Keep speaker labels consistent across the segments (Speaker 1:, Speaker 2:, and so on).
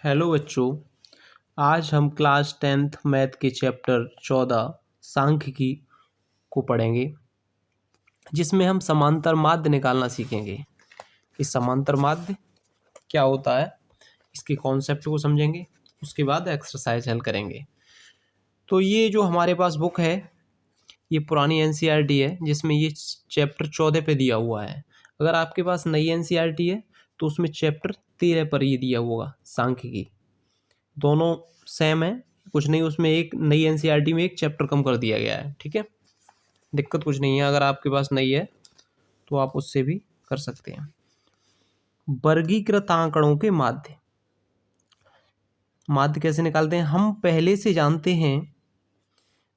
Speaker 1: Hello बच्चों। आज हम क्लास 10th मैथ के चैप्टर 14 सांख्यिकी को पढ़ेंगे, जिसमें हम समांतर माध्य निकालना सीखेंगे। इस समांतर माध्य क्या होता है, इसके कॉन्सेप्ट को समझेंगे, उसके बाद एक्सरसाइज हल करेंगे। तो ये जो हमारे पास बुक है, ये पुरानी एनसीईआरटी है, जिसमें ये चैप्टर 14 पे दिया हुआ है। अगर आपके पास नई एनसीईआरटी है तो उसमें चैप्टर 13 पर ये दिया होगा, सांख्यिकी। दोनों सेम है, कुछ नहीं, उसमें एक नई एनसीईआरटी में एक चैप्टर कम कर दिया गया है। ठीक है, दिक्कत कुछ नहीं है। अगर आपके पास नहीं है तो आप उससे भी कर सकते हैं। वर्गीकृत आंकड़ों के माध्य। माध्य कैसे निकालते हैं, हम पहले से जानते हैं।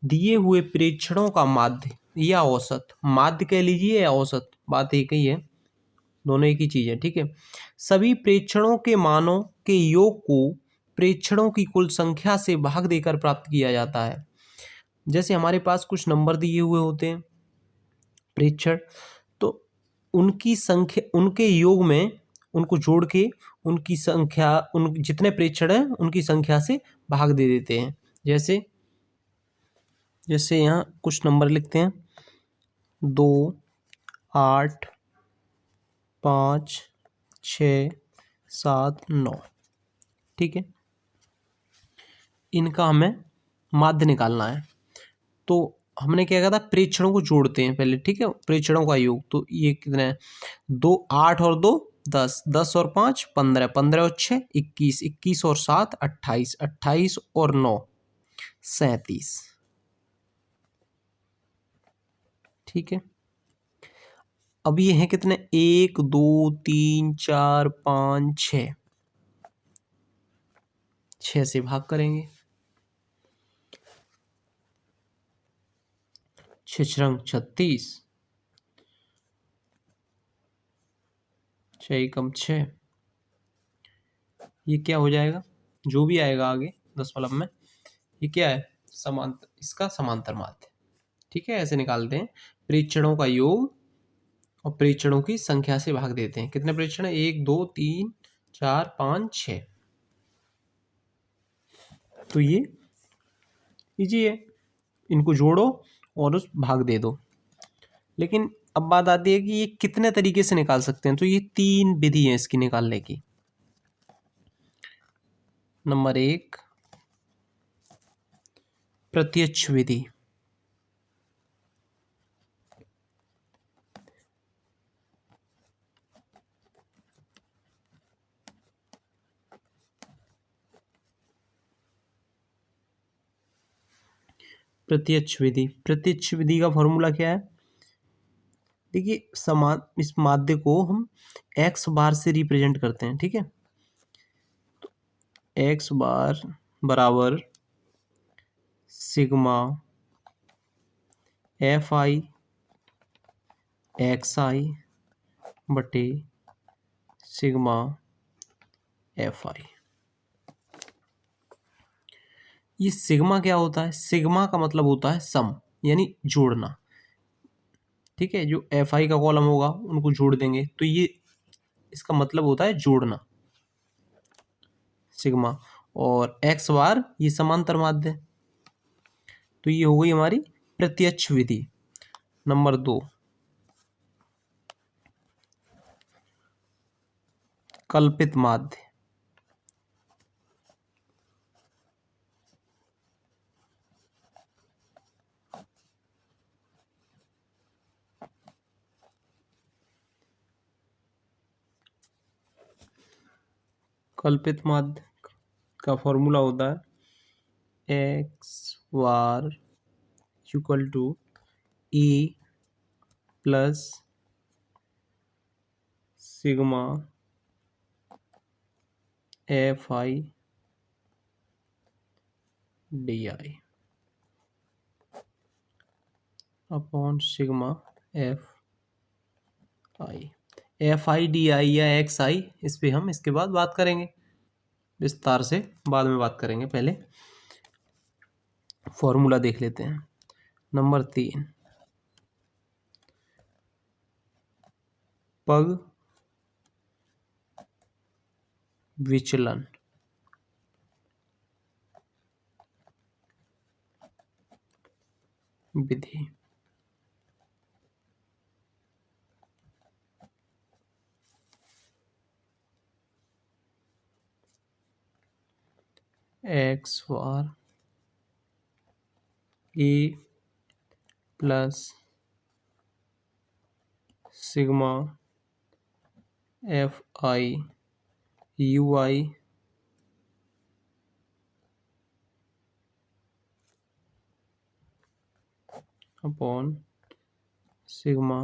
Speaker 1: दिए हुए प्रेक्षणों का माध्य या औसत, माध्य कह लीजिए या औसत, बात एक ही है, दोनों एक ही चीज है। ठीक है, सभी प्रेक्षणों के मानों के योग को प्रेक्षणों की कुल संख्या से भाग देकर प्राप्त किया जाता है। जैसे हमारे पास कुछ नंबर दिए हुए होते हैं प्रेक्षण, तो उनकी संख्या, उनके योग में उनको जोड़ के उनकी संख्या, उन जितने प्रेक्षण हैं उनकी संख्या से भाग दे देते हैं। जैसे जैसे यहाँ कुछ नंबर लिखते हैं, 2, 8, 5, 6, 7, 9। ठीक है, इनका हमें माध्य निकालना है। तो हमने क्या कहा था, प्रेक्षणों को जोड़ते हैं पहले। ठीक है, प्रेक्षणों का योग, तो ये कितना है, 2, 8 और 2 10, 10 और 5 15, 15 और 6 21, 21 और 7 28, 28 और 9 37। ठीक है, अब ये हैं कितने, 1 2 3 4 5 6, 6 से भाग करेंगे। 6 रंग 36, 6 एकम 6। ये क्या हो जाएगा, जो भी आएगा आगे दशमलव में, ये क्या है, समांतर, इसका समांतर माध्य। ठीक है, ऐसे निकालते हैं। प्रेक्षणों का योग और प्रेक्षणों की संख्या से भाग देते हैं। कितने प्रेक्षण है, 1 2 3 4 5 6। तो ये इजी है, इनको जोड़ो और उस भाग दे दो। लेकिन अब बात आती है कि ये कितने तरीके से निकाल सकते हैं। तो ये 3 विधि है इसकी निकालने की। नंबर 1, प्रत्यक्ष विधि। प्रत्यक्ष विधि, प्रत्यक्ष विधि का फॉर्मूला क्या है, देखिए, समान, इस माध्य को हम एक्स बार से रिप्रेजेंट करते हैं। ठीक है, तो एक्स बार बराबर सिग्मा एफ आई एक्स आई बटे सिग्मा एफ आई। ये सिग्मा क्या होता है, सिग्मा का मतलब होता है सम, यानी जोड़ना। ठीक है, जो एफ आई का कॉलम होगा उनको जोड़ देंगे, तो ये इसका मतलब होता है जोड़ना, सिग्मा। और एक्स बार ये समांतर माध्य। तो ये हो गई हमारी प्रत्यक्ष विधि। नंबर 2, कल्पित माध्य। कल्पित माध्य का फॉर्मूला होता है x bar equal to e plus sigma f i d i upon sigma f i. F i d i या एक्स आई, इस पे हम इसके बाद बात करेंगे विस्तार से, बाद में बात करेंगे। पहले फॉर्मूला देख लेते हैं। नंबर 3, पग विचलन। विधि। X bar a plus sigma f i u i upon sigma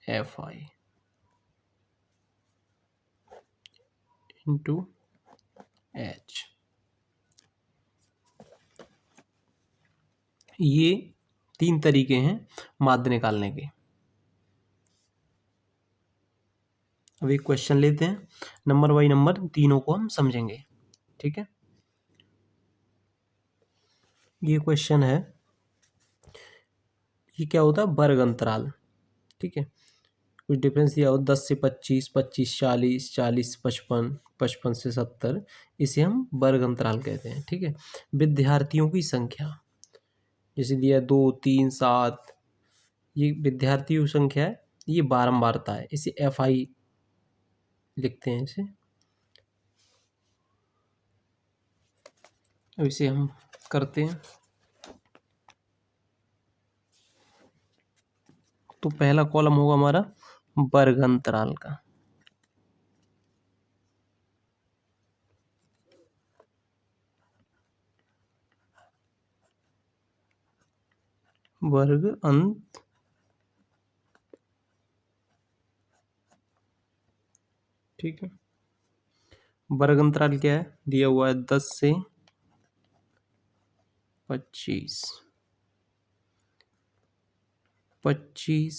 Speaker 1: f i into h. ये 3 तरीके हैं माध्य निकालने के। अब एक क्वेश्चन लेते हैं, नंबर बाई नंबर तीनों को हम समझेंगे, ठीक है। ये क्वेश्चन है, ये क्या होता है, वर्ग अंतराल, ठीक है। कुछ डिफरेंस दिया हो 10 से 25, 25 40, 40 55, 55 से 70, इसे हम वर्ग अंतराल कहते हैं, ठीक है। विद्यार्थियों की संख्या जैसे दिया 2 3 7, ये विद्यार्थियों की संख्या है, ये बारंबारता है, इसे एफ आई लिखते हैं इसे। अब इसे हम करते हैं, तो पहला कॉलम होगा हमारा वर्ग अंतराल का, वर्ग अंत, ठीक है। वर्ग अंतराल क्या है, दिया हुआ है 10 से 25, 25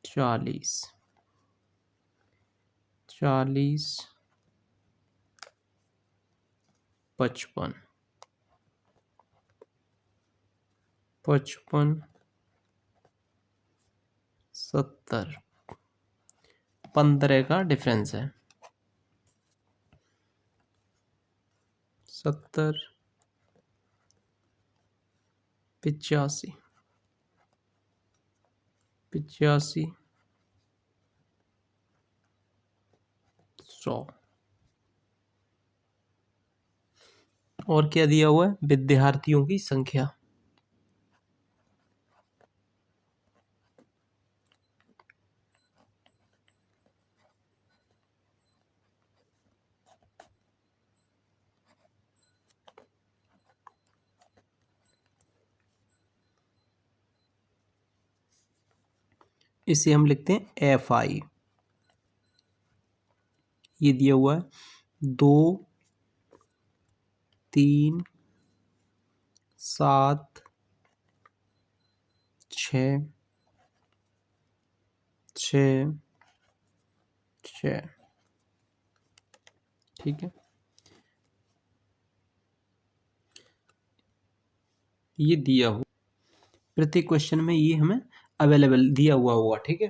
Speaker 1: 40, 40 55, 55 70, 15 का डिफरेंस है, 70 85 85 100। और क्या दिया हुआ है, विद्यार्थियों की संख्या, इसे हम लिखते हैं एफ आई। ये दिया हुआ है 2 3 7 6 6 6, ठीक है। ये दिया हुआ प्रत्येक क्वेश्चन में ये हमें अवेलेबल दिया हुआ होगा, ठीक है।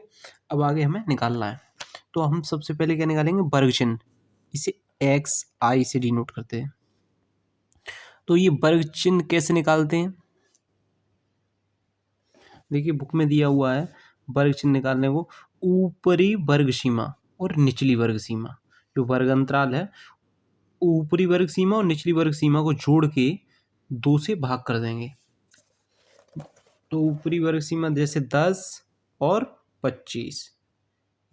Speaker 1: अब आगे हमें निकालना है, तो हम सबसे पहले क्या निकालेंगे, वर्ग चिन्ह, इसे एक्स आई से डिनोट करते हैं। तो ये वर्ग चिन्ह कैसे निकालते हैं, देखिए बुक में दिया हुआ है वर्ग चिन्ह निकालने को, ऊपरी वर्ग सीमा और निचली वर्ग सीमा, जो वर्ग अंतराल है, ऊपरी वर्ग सीमा और निचली वर्ग सीमा को जोड़ के 2 से भाग कर देंगे। तो ऊपरी वर्ग सीमा जैसे 10 और 25,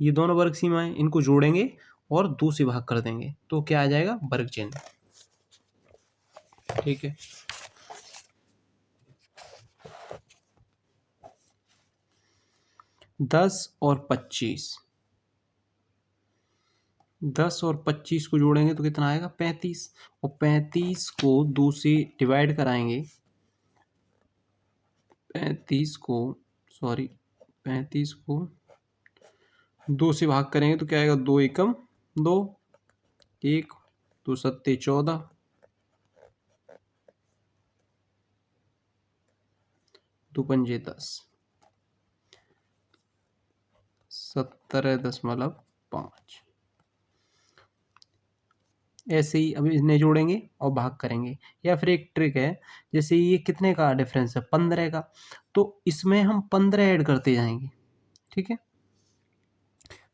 Speaker 1: ये दोनों वर्ग सीमाएं, इनको जोड़ेंगे और 2 से भाग कर देंगे, तो क्या आ जाएगा, वर्ग चिन्ह, ठीक है। दस और 25, 10 और 25 को जोड़ेंगे तो कितना आएगा, 35, और 35 को 2 से डिवाइड कराएंगे, 35 को, सॉरी 35 को 2 से भाग करेंगे तो क्या आएगा, 2 एकम 2, 1 2 सत्ते 14, 2 पंजे 10, 17.5। ऐसे ही अभी इन्हें जोड़ेंगे और भाग करेंगे। या फिर एक ट्रिक है, जैसे ये कितने का डिफरेंस है, 15 का, तो इसमें हम 15 ऐड करते जाएंगे, ठीक है।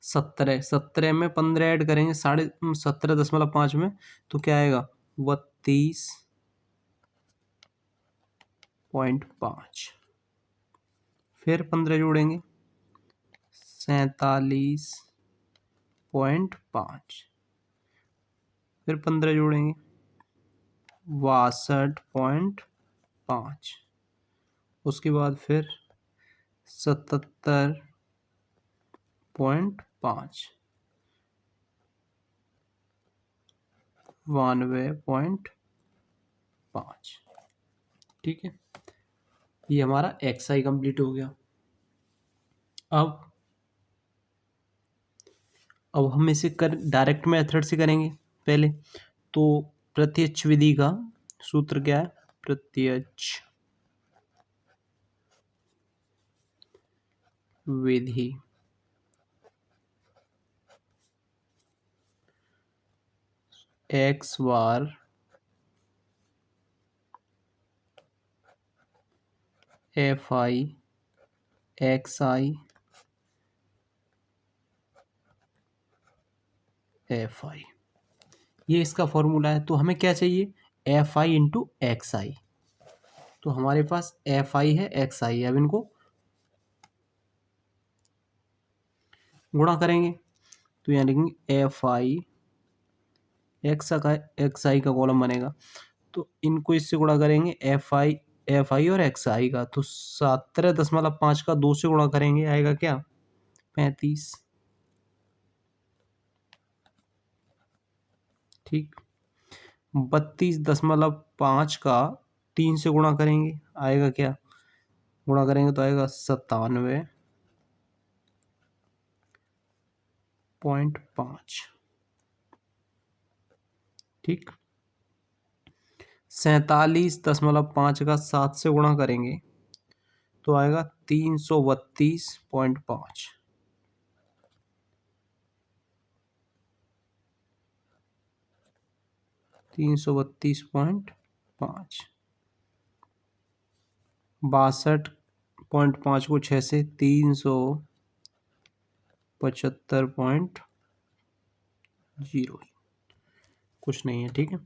Speaker 1: 17, 17 में 15 ऐड करेंगे, 17.5 में, तो क्या आएगा, 32.5। फिर 15 जोड़ेंगे, 47.5। फिर 15 जोड़ेंगे, 62.5। उसके बाद फिर 77.5, 92.5। ठीक है, ये हमारा एक्सआई कंप्लीट हो गया। अब हम इसे कर डायरेक्ट मेथड से करेंगे पहले। तो प्रत्यक्ष विधि का सूत्र क्या है, प्रत्यक्ष विधि x bar f i x i f i, ये इसका फॉर्मूला है। तो हमें क्या चाहिए, f i into x i. तो हमारे पास एफ आई है, एक्स आई है, अब इनको गुणा करेंगे। तो यहाँ लिखेंगे एफ आई एक्स आई का कॉलम बनेगा, तो इनको इससे गुणा करेंगे, एफ आई और एक्स आई का। तो 17.5 का 2 से गुणा करेंगे, आएगा क्या, 35। ठीक, 32.5 का 3 से गुणा करेंगे, आएगा क्या, गुणा करेंगे तो आएगा 97.5। ठीक, 47.5 का 7 से गुणा करेंगे तो आएगा 332.5। 332.5, 62.5 को 6 से 375.0, कुछ नहीं है। ठीक है,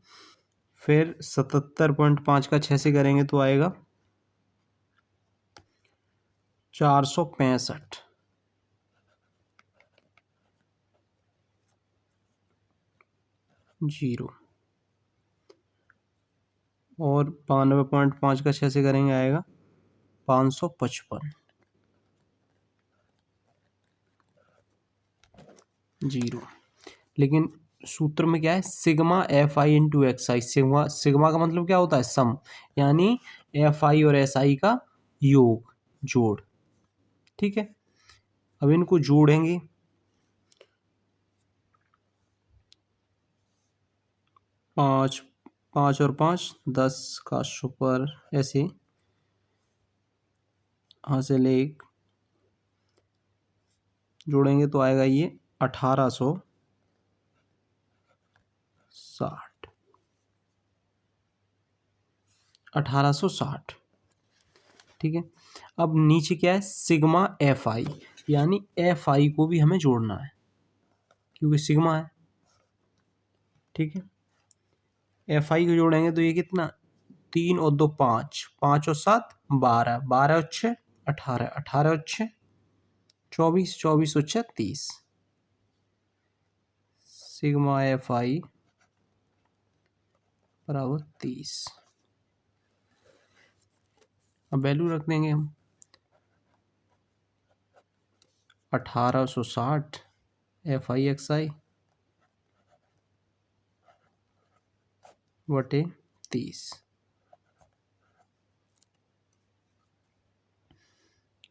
Speaker 1: फिर 77.5 का 6 से करेंगे तो आएगा 465 जीरो। और 92.5 का 6 से करेंगे, आएगा 555 जीरो। लेकिन सूत्र में क्या है, sigma f i into x I. Sigma sigma का मतलब क्या होता है, सम, यानी एफ आई और एस आई का योग, जोड़। ठीक है, अब इनको जोड़ेंगे, 5 5 और 5 10 का सुपर, ऐसे हासिल एक जोड़ेंगे तो आएगा ये 1860। ठीक है, अब नीचे क्या है, सिग्मा एफ आई, यानी एफ आई को भी हमें जोड़ना है क्योंकि सिग्मा है। ठीक है, एफ आई को जोड़ेंगे तो ये कितना, 3 और 2 5, 5 और 7 12, 12 और 6 18, 18 और 6 24, 24 और 6 30। सिग्मा एफ आई बराबर 30। अब वैल्यू रख देंगे हम, 1860 एफ आई एक्स आई बटे 30।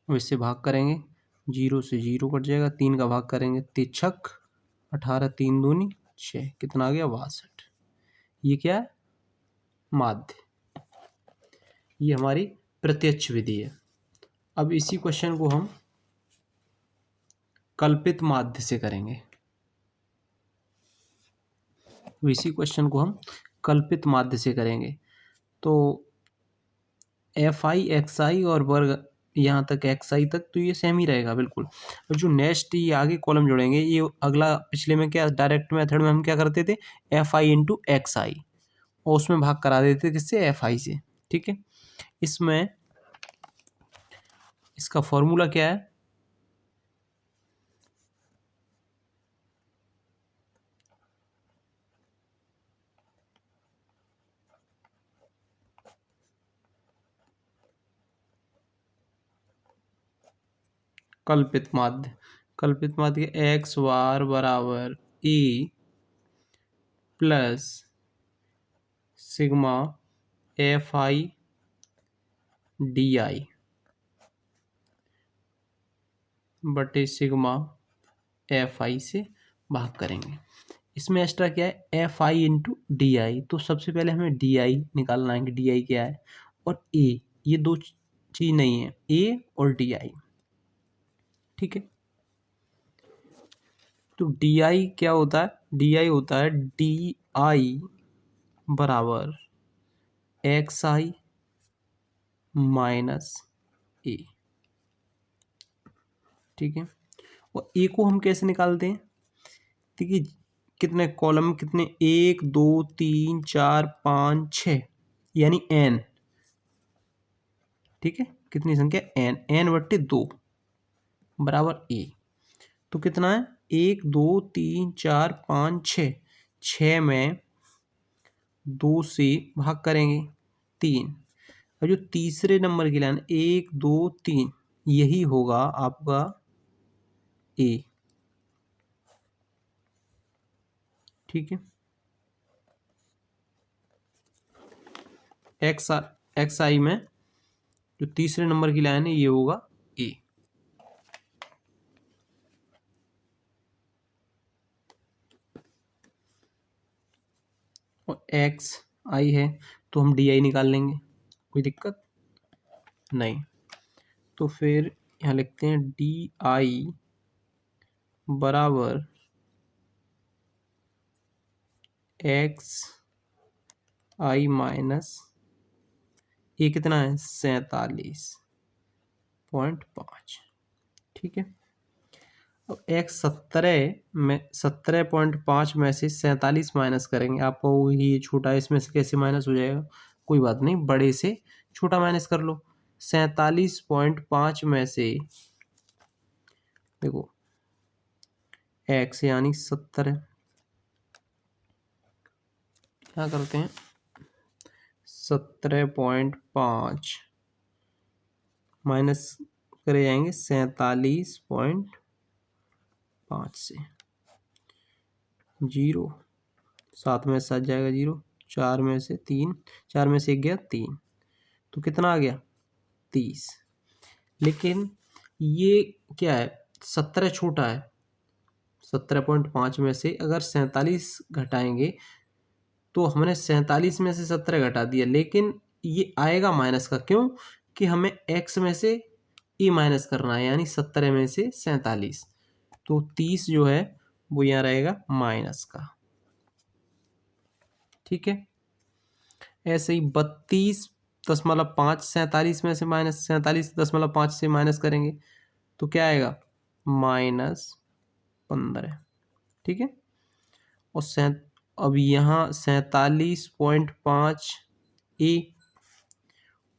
Speaker 1: अब इससे भाग करेंगे, 0 से 0 कट जाएगा, 3 का भाग करेंगे, 3 18, 3 दूनी 6, कितना आ गया, 62। ये क्या है, माध्य। ये हमारी प्रत्यक्ष विधि है। अब इसी क्वेश्चन को हम कल्पित माध्य से करेंगे। इसी क्वेश्चन को हम कल्पित माध्य से करेंगे। तो एफ आई एक्स आई और वर्ग यहाँ तक एक्स आई तक तो ये सेम ही रहेगा बिल्कुल। और जो नेक्स्ट ये आगे कॉलम जोड़ेंगे, ये अगला पिछले में क्या डायरेक्ट मेथड में हम क्या करते थे, एफ आई इंटू एक्स आई, और उसमें भाग करा देते थे किससे, एफ आई से। ठीक है, इसमें इसका फॉर्मूला क्या है, कल्पित माध्य। कल्पित माध्य एक्स बार बराबर e plus sigma f i d i बटे सिग्मा एफ आई से भाग करेंगे। इसमें एक्स्ट्रा क्या है, F i into D I. तो सबसे पहले हमें डी आई निकालना है कि डी आई क्या है, और ए, ये दो चीज नहीं है, ए और डी आई। ठीक है, तो डी आई क्या होता है, डी आई होता है डी आई बराबर एक्स आई माइनस ए। ठीक है, और ए को हम कैसे निकालते हैं, देखिए कितने कॉलम, कितने, 1 2 3 4 5 6, यानी एन। ठीक है, कितनी संख्या, एन, एन बट्टे 2 बराबर ए। तो कितना है, 1 2 3 4 5 6, 6 में 2 से भाग करेंगे 3। और जो तीसरे नंबर की लाइन 1 2 3, यही होगा आपका ए। ठीक है, एक्स आई में जो तीसरे नंबर की लाइन है ये होगा ए। और एक्स आई है तो हम डी आई निकाल लेंगे, कोई दिक्कत नहीं। तो फिर यहाँ लिखते हैं डी आई बराबर एक्स आई माइनस ये कितना है, 47.5। ठीक है, अब एक्स 17.5 में से 47 माइनस करेंगे, आपको ये छोटा इसमें से कैसे माइनस हो जाएगा, कोई बात नहीं, बड़े से छोटा माइनस कर लो। 47.5 में से देखो एक्स यानी 70 है, क्या करते हैं, 17.5 माइनस करे जाएंगे 47.5 से, 0, 7 में 7 जाएगा 0, 4 में से 3, 4 में से 1 गया 3, तो कितना आ गया 30। लेकिन ये क्या है, 17 छोटा है, 17.5 में से अगर 47 घटाएंगे तो हमने 47 में से 17 घटा दिया, लेकिन ये आएगा माइनस का, क्यों कि हमें x में से e माइनस करना है, यानी 17 में से 47, तो 30 जो है वो यहाँ रहेगा माइनस का। ठीक है, ऐसे ही 32.5 47 में से माइनस 47.5 से माइनस करेंगे तो क्या आएगा, -15। ठीक है, और अब यहाँ 47.5 ए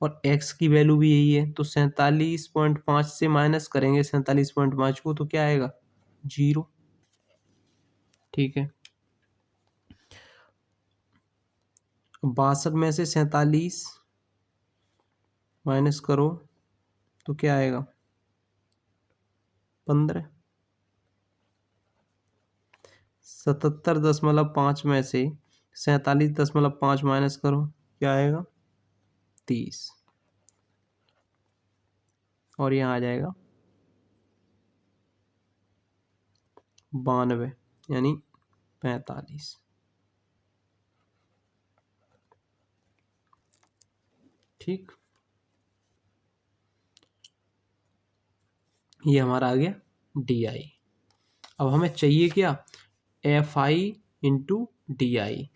Speaker 1: और x की वैल्यू भी यही है, तो 47.5 से माइनस करेंगे 47.5 को तो क्या आएगा, 0। ठीक है, 62 में से 47 माइनस करो तो क्या आएगा, 15। 77.5 में से 47.5 माइनस करो क्या आएगा, 30, और यहाँ आ जाएगा 92 यानी 45। ठीक, ये हमारा आ गया डी आई। अब हमें चाहिए क्या, F i into D I.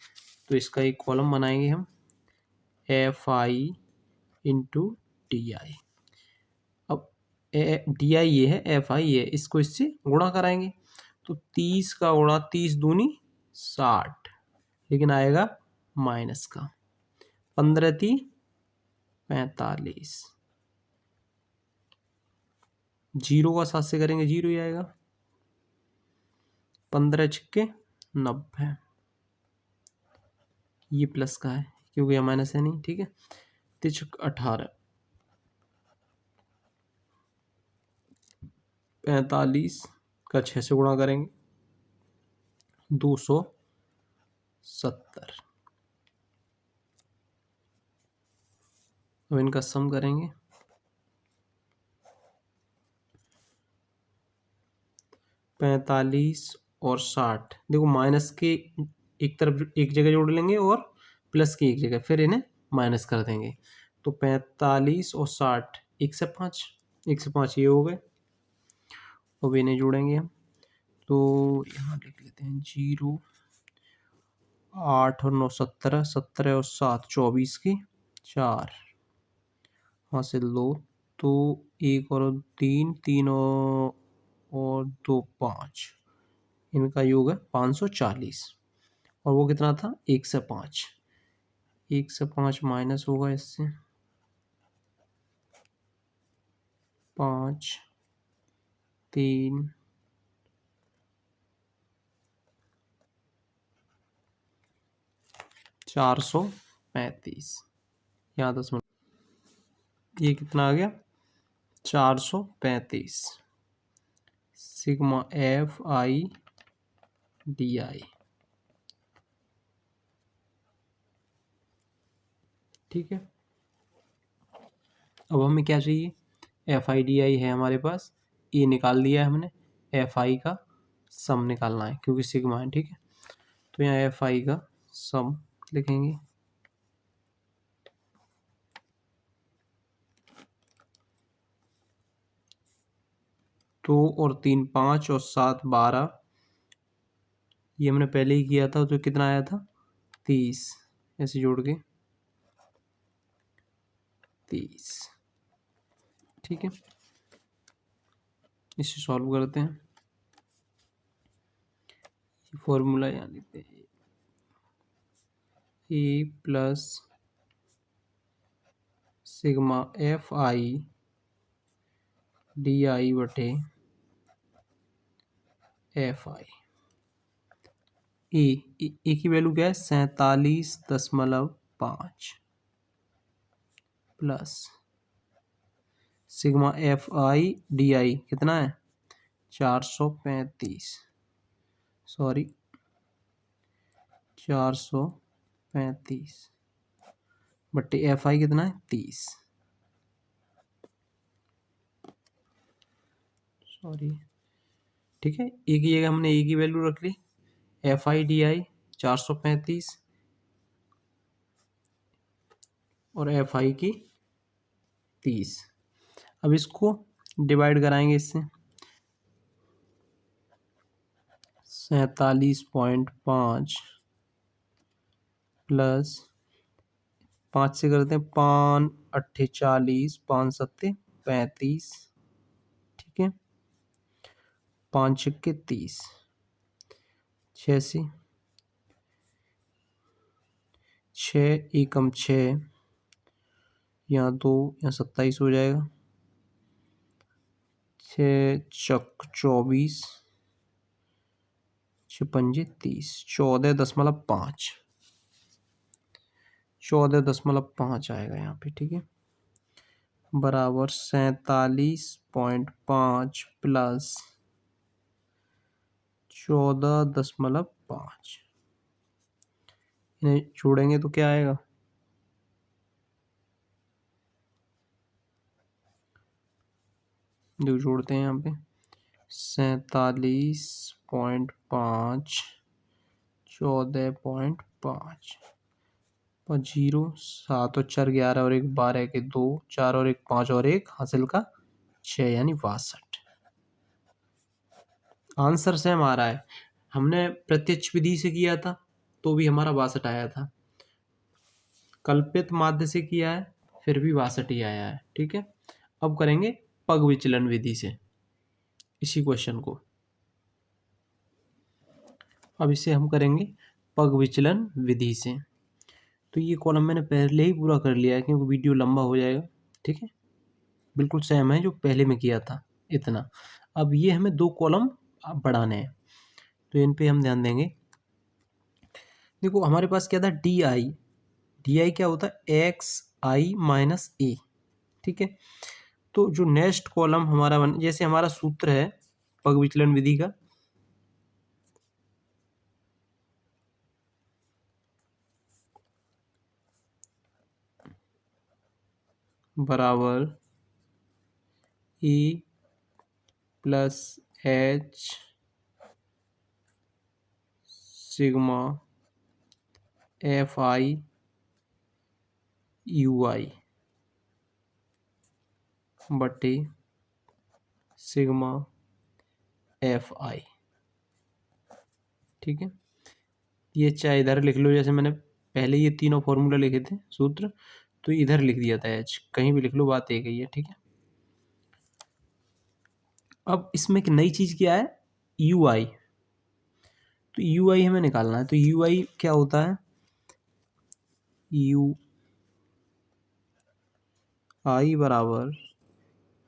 Speaker 1: तो इसका एक कॉलम बनाएंगे हम, F i into D I. अब डी आई ये है, एफ आई ये, इसको इससे गुणा कराएंगे। तो 30 का गुणा 30 दूनी 60, लेकिन आएगा माइनस का। 15 × 45, जीरो का 7 से करेंगे जीरो ही आएगा। 15 × 90, ये प्लस का है क्योंकि ये माइनस है नहीं, ठीक है। 18, 45 का 6 से गुणा करेंगे 270। अब इनका सम करेंगे, 45 और 60, देखो माइनस के एक तरफ एक जगह जोड़ लेंगे और प्लस की एक जगह, फिर इन्हें माइनस कर देंगे। तो 45 और 60, 1 से 5, 1 से 5 ये हो गए। अब इन्हें जोड़ेंगे हम, तो यहाँ लिख लेते हैं 0, 8 और 9 17, 17 और 7 24 की 4 हासिल 2, तो 1 और 3, 3 और 2 5, इनका योग है 540। और वो कितना था, 1 से 5, 1 से 5 माइनस होगा इससे 5, 3, 435, यहाँ 10 मिनट, ये कितना आ गया 435 सिग्मा एफ आई डी आई। ठीक है, अब हमें क्या चाहिए, एफ आई डी आई है हमारे पास, ये निकाल दिया है हमने, एफ आई का सम निकालना है क्योंकि सिग्मा है। ठीक है, तो यहाँ एफ आई का सम लिखेंगे, दो और 3 5 और 7 12, ये हमने पहले ही किया था, तो कितना आया था 30, ऐसे जोड़ के 30। ठीक है, इसे सॉल्व करते हैं, फॉर्मूला यहाँ लिखते हैं, a plus sigma f i d i बटे एफ आई। ए की वैल्यू क्या है 47.5 plus sigma f i d i कितना है 435, सॉरी 435 बट्टे एफ आई कितना है 30, सॉरी। ठीक है, ए की जगह हमने ए की वैल्यू रख ली, एफ आई डी आई 435 और एफ आई की 30। अब इसको डिवाइड कराएंगे इससे, 47.5 प्लस 5 से करते हैं 5 8 40, 5 7 35, ठीक है, 5 6 30, 6 से 6 एकम 6, यहाँ 2, यहाँ 27 हो जाएगा, 6 चक 24, 6 पंजे 30, 14.5, 14.5 आएगा यहाँ पे। ठीक है, बराबर 47.5 प्लस 14.5, इन्हें जोड़ेंगे तो क्या आएगा, जो जोड़ते हैं यहाँ पे 47.5 14.5 और 0, 7 और 4 11 और 1 12 के 2, 4 और 1 5 और 1 हासिल का 6, यानी 62। आंसर सेम आ रहा है, हमने प्रत्यक्ष विधि से किया था तो भी हमारा 62 आया था। कल्पित माध्य से किया है, फिर भी 62 ही आया है। ठीक है, अब करेंगे पग विचलन विधि से इसी क्वेश्चन को। अब इसे हम करेंगे पग विचलन विधि से। तो ये कॉलम मैंने पहले ही पूरा कर लिया है क्योंकि वीडियो लंबा हो जाएगा। ठीक है, बिल्कुल सेम है जो पहले में किया था इतना। अब ये हमें 2 कॉलम बढ़ाने हैं, तो इन पे हम ध्यान देंगे। देखो हमारे पास क्या था, डी आई क्या होता है, एक्स आई माइनस ए। ठीक है, तो जो नेक्स्ट कॉलम हमारा जैसे हमारा सूत्र है पग विचलन विधि का, बराबर e plus h sigma f i u i बटे सिग्मा एफ आई। ठीक है, ये चाहे इधर लिख लो, जैसे मैंने पहले ये तीनों फॉर्मूला लिखे थे सूत्र, तो इधर लिख दिया था एच, कहीं भी लिख लो, बात एक ही है। ठीक है, अब इसमें एक नई चीज़ क्या है, यू आई। तो यू आई हमें निकालना है, तो यू आई क्या होता है, यू आई बराबर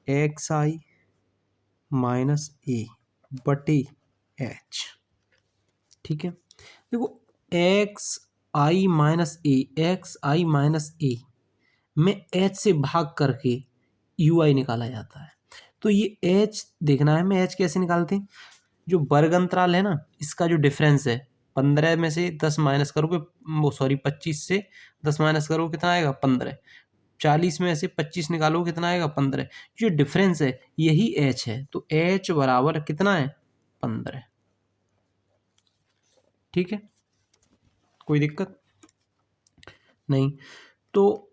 Speaker 1: एक्स आई माइनस ए बटे एच। ठीक है, देखो एक्स आई माइनस ए में एच से भाग करके यू आई निकाला जाता है। तो ये एच देखना है, हमें एच कैसे निकालते हैं, जो वर्ग अंतराल है ना, इसका जो डिफरेंस है, 15 में से 10 माइनस करोगे, वो सॉरी 25 से 10 माइनस करोगे कितना आएगा, 15। 40 में से 25 निकालो कितना आएगा, 15। जो डिफरेंस है यही एच है, तो एच बराबर कितना है, 15। ठीक है, कोई दिक्कत नहीं। तो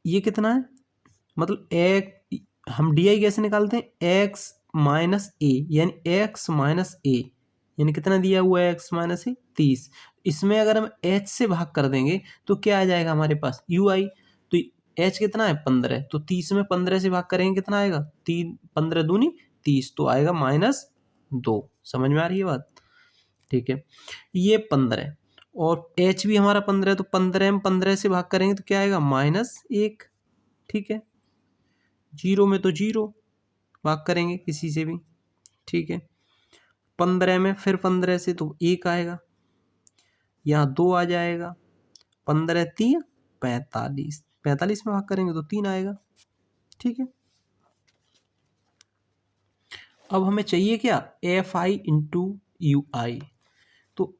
Speaker 1: ये कितना है, मतलब एक, हम डी आई कैसे निकालते हैं, एक्स माइनस ए, यानी एक्स माइनस ए यानी कितना दिया हुआ है, एक्स माइनस ए 30। इसमें अगर हम एच से भाग कर देंगे तो क्या आ जाएगा हमारे पास, यू आई। तो एच कितना है, 15, तो 30 में 15 से भाग करेंगे कितना आएगा, 3, 15 दूनी 30, तो आएगा -2। समझ में आ रही है बात। ठीक है, ये 15 और एच भी हमारा 15, तो 15 में 15 से भाग करेंगे तो क्या आएगा, -1। ठीक है, 0 में तो 0 भाग करेंगे किसी से भी। ठीक है, 15 में फिर 15 से तो 1 आएगा, यहाँ 2 आ जाएगा, 15 3 45, 45 में भाग करेंगे तो 3 आएगा। ठीक है, अब हमें चाहिए क्या, एफ आई इंटू यू आई। तो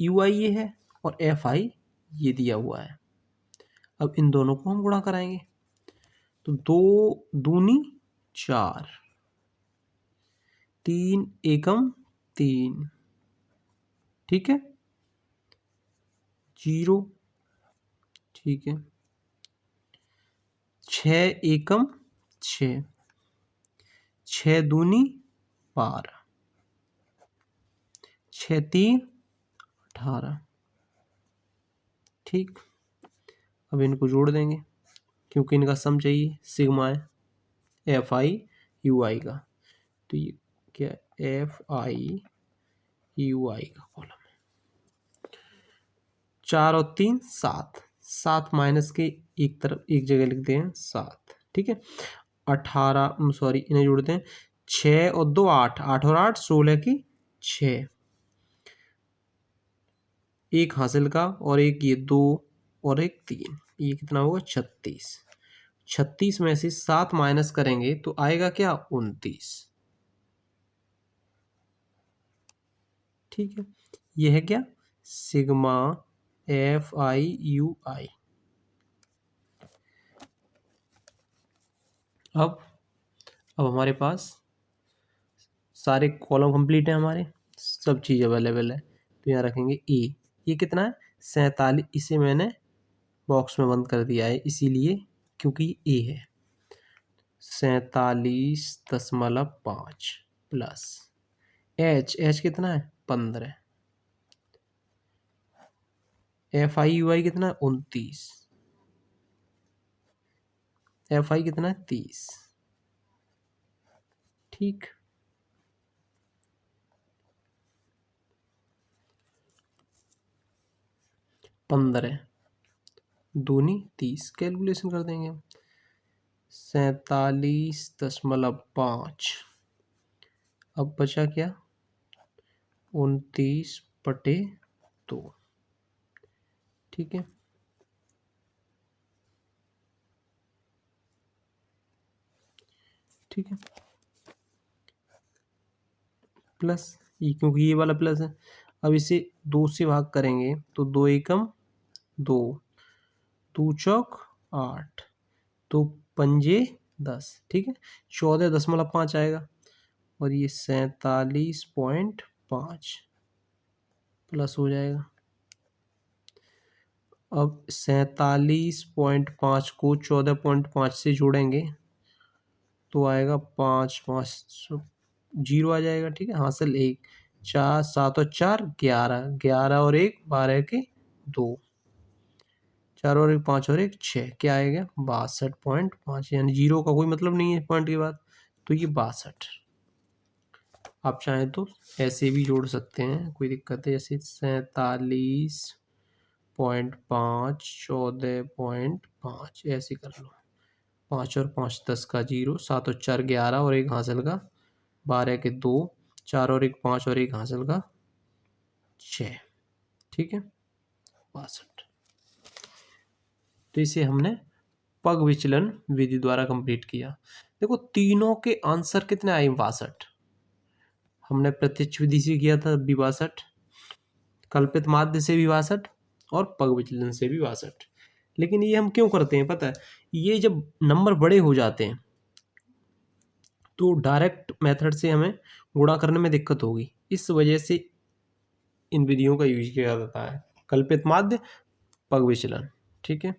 Speaker 1: यू आई ये है और एफ आई ये दिया हुआ है। अब इन दोनों को हम गुणा कराएंगे, तो 2 दूनी 4, 3 एकम 3। ठीक है, 0। ठीक है, 6 एकम 6, 6 दूनी 12, 6 3 18। ठीक, अब इनको जोड़ देंगे क्योंकि इनका सम चाहिए, सिग्मा है एफ आई यू आई का। तो ये क्या, एफ आई यू आई का कॉलम है। 4 और 3 7, 7 माइनस के एक तरफ एक जगह लिखते हैं 7। ठीक है, 18 सॉरी इन्हें जोड़ते हैं, 6 और 2 8, 8 और 8 16 की 6, एक हासिल का और एक ये 2 और एक 3, ये कितना होगा 36। 36 में से 7 माइनस करेंगे तो आएगा क्या, 29। ठीक है, ये है क्या, सिग्मा एफ आई यू आई। अब हमारे पास सारे कॉलम कंप्लीट है, हमारे सब चीज़ अवेलेबल है। तो यहाँ रखेंगे ए, ये कितना है 47, इसे मैंने बॉक्स में बंद कर दिया है इसीलिए क्योंकि ए है, 47.5 प्लस एच, एच कितना है 15, FI कितना 29, FI कितना 30, ठीक। पंद्रह दूनी 30, कैलकुलेशन कर देंगे। 47.5, अब बचा क्या 29/2, ठीक है। ठीक है, प्लस ये, क्योंकि ये वाला प्लस है। अब इसे 2 से भाग करेंगे तो 2 एकम 2, 2 चौक 8, 2 पंजे 10, ठीक है। 14.5 आएगा और ये 47.5 प्लस हो जाएगा। अब 47.5 को 14.5 से जोड़ेंगे तो आएगा 5 5 जीरो आ जाएगा, ठीक है। हासिल 1, 4 7 और 4 11, 11 और 1 12 के 2, 4 और 1 5 और 1 6, क्या आएगा 62.5, यानी जीरो का कोई मतलब नहीं है पॉइंट के बाद, तो ये 62। आप चाहें तो ऐसे भी जोड़ सकते हैं, कोई दिक्कत है। जैसे 47.5 14.5 ऐसे कर लो। 5 और 5 10 का 0, 7 और 4 11 और 1 हासिल का 12 के 2, 4 और 1 5 और 1 हासिल का 6, ठीक है 62। तो इसे हमने पग विचलन विधि द्वारा कंप्लीट किया। देखो तीनों के आंसर कितने आए 62। हमने प्रत्यक्ष विधि से किया था 62, कल्पित माध्य से भी 62 और पग विचलन से भी 62। लेकिन ये हम क्यों करते हैं पता है, ये जब नंबर बड़े हो जाते हैं तो डायरेक्ट मेथड से हमें गुणा करने में दिक्कत होगी, इस वजह से इन विधियों का यूज किया जाता है, कल्पित माध्य पग विचलन, ठीक है।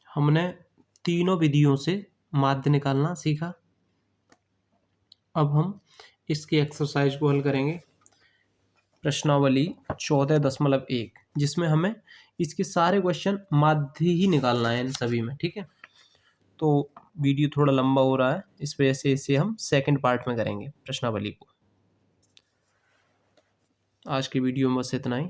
Speaker 1: हमने तीनों विधियों से माध्य निकालना सीखा। अब हम इसकी एक्सरसाइज को हल करेंगे, प्रश्नावली 14.1, जिसमें हमें इसके सारे क्वेश्चन माध्य ही निकालना है इन सभी में, ठीक है। तो वीडियो थोड़ा लंबा हो रहा है, इस वजह से इसे हम सेकंड पार्ट में करेंगे प्रश्नावली को। आज की वीडियो में बस इतना ही।